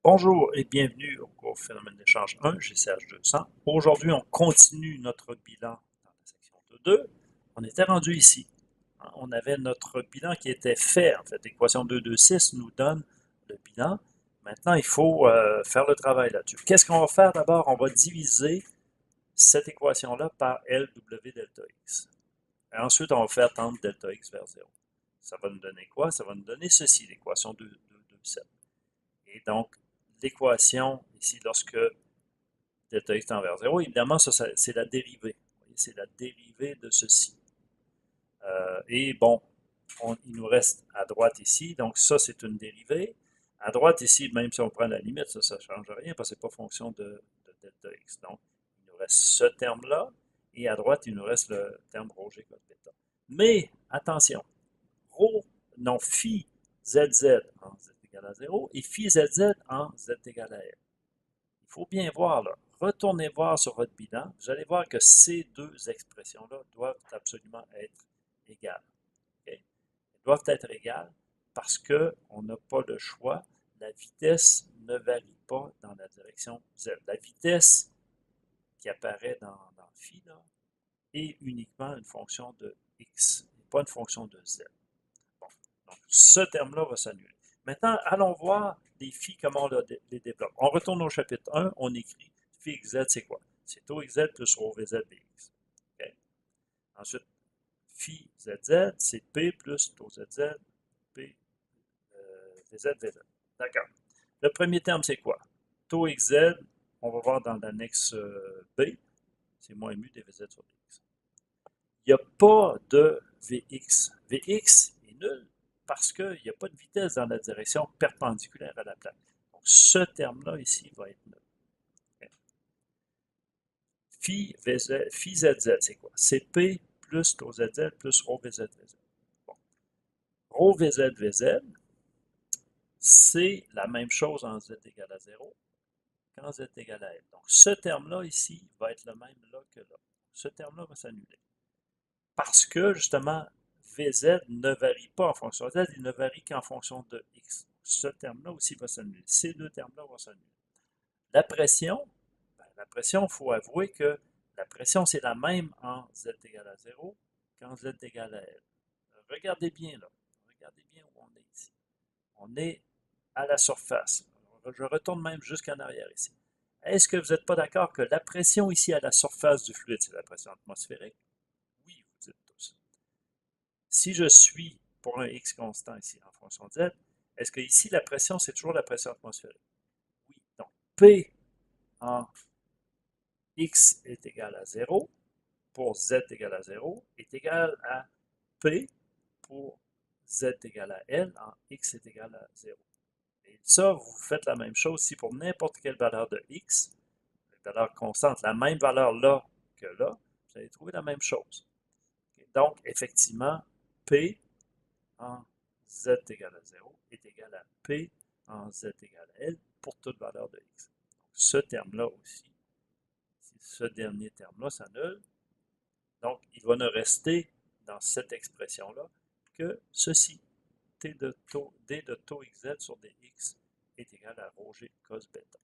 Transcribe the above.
Bonjour et bienvenue au cours Phénomène d'échange 1, GCH200. Aujourd'hui, on continue notre bilan dans la section 2. On était rendu ici. On avait notre bilan qui était fait. En fait, l'équation 226 nous donne le bilan. Maintenant, il faut faire le travail là-dessus. Qu'est-ce qu'on va faire d'abord? On va diviser cette équation-là par LW delta X. Et ensuite, on va faire tendre delta X vers 0. Ça va nous donner quoi? Ça va nous donner ceci, l'équation 227. Et donc, l'équation, ici, lorsque delta x tend vers 0, évidemment, ça c'est la dérivée. C'est la dérivée de ceci. Et bon, il nous reste à droite ici, donc ça, c'est une dérivée. À droite ici, même si on prend la limite, ça ne change rien parce que ce n'est pas fonction de delta x. Donc, il nous reste ce terme-là, et à droite, il nous reste le terme rho g cos bêta. Mais, attention, rho, non, phi zz en z égale à 0 et phi zz en z égale à l. Il faut bien voir, là, retournez voir sur votre bilan, vous allez voir que ces deux expressions-là doivent absolument être égales. Okay? Elles doivent être égales parce qu'on n'a pas le choix. La vitesse ne varie pas dans la direction z. La vitesse qui apparaît dans phi là, est uniquement une fonction de x, et pas une fonction de z. Bon, donc ce terme-là va s'annuler. Maintenant, allons voir les phi, comment on les développe. On retourne au chapitre 1, on écrit phi xz, c'est quoi? C'est tau xz plus rho vz dx. Okay? Ensuite, phi zz, c'est p plus tau zz, p vz vz. D'accord. Le premier terme, c'est quoi? Tau xz, on va voir dans l'annexe B, c'est moins mu dvz sur dx. Il n'y a pas de Vx. Vx est nul parce qu'il n'y a pas de vitesse dans la direction perpendiculaire à la plaque. Donc, ce terme-là ici va être nul. Okay. Phi zz, c'est quoi? C'est P plus tau zz plus rho vz vz. Bon. Rho vz vz, c'est la même chose en z égale à 0 qu'en z égale à l. Donc, ce terme-là ici va être le même là que là. Ce terme-là va s'annuler. Parce que, justement, Vz ne varie pas en fonction de Z, il ne varie qu'en fonction de X. Ce terme-là aussi va s'annuler. Ces deux termes-là vont s'annuler. La pression, il faut avouer que la pression, c'est la même en Z égale à 0 qu'en Z égale à L. Regardez bien là. Regardez bien où on est ici. On est à la surface. Je retourne même jusqu'en arrière ici. Est-ce que vous n'êtes pas d'accord que la pression ici à la surface du fluide, c'est la pression atmosphérique? Oui, vous dites tous. Si je suis pour un x constant ici en fonction de z, est-ce que ici la pression, c'est toujours la pression atmosphérique? Oui. Donc, P en x est égal à 0 pour z égale à 0 est égal à P pour z égale à L en x est égal à 0. Et ça, vous faites la même chose si pour n'importe quelle valeur de x, une valeur constante, la même valeur là que là, vous allez trouver la même chose. Donc, effectivement, P en z égale à 0 est égal à P en z égale à L pour toute valeur de x. Donc, ce terme-là aussi, ce dernier terme-là s'annule. Donc, il va ne rester dans cette expression-là que ceci. D de taux xz sur dx est égal à rho g cos bêta.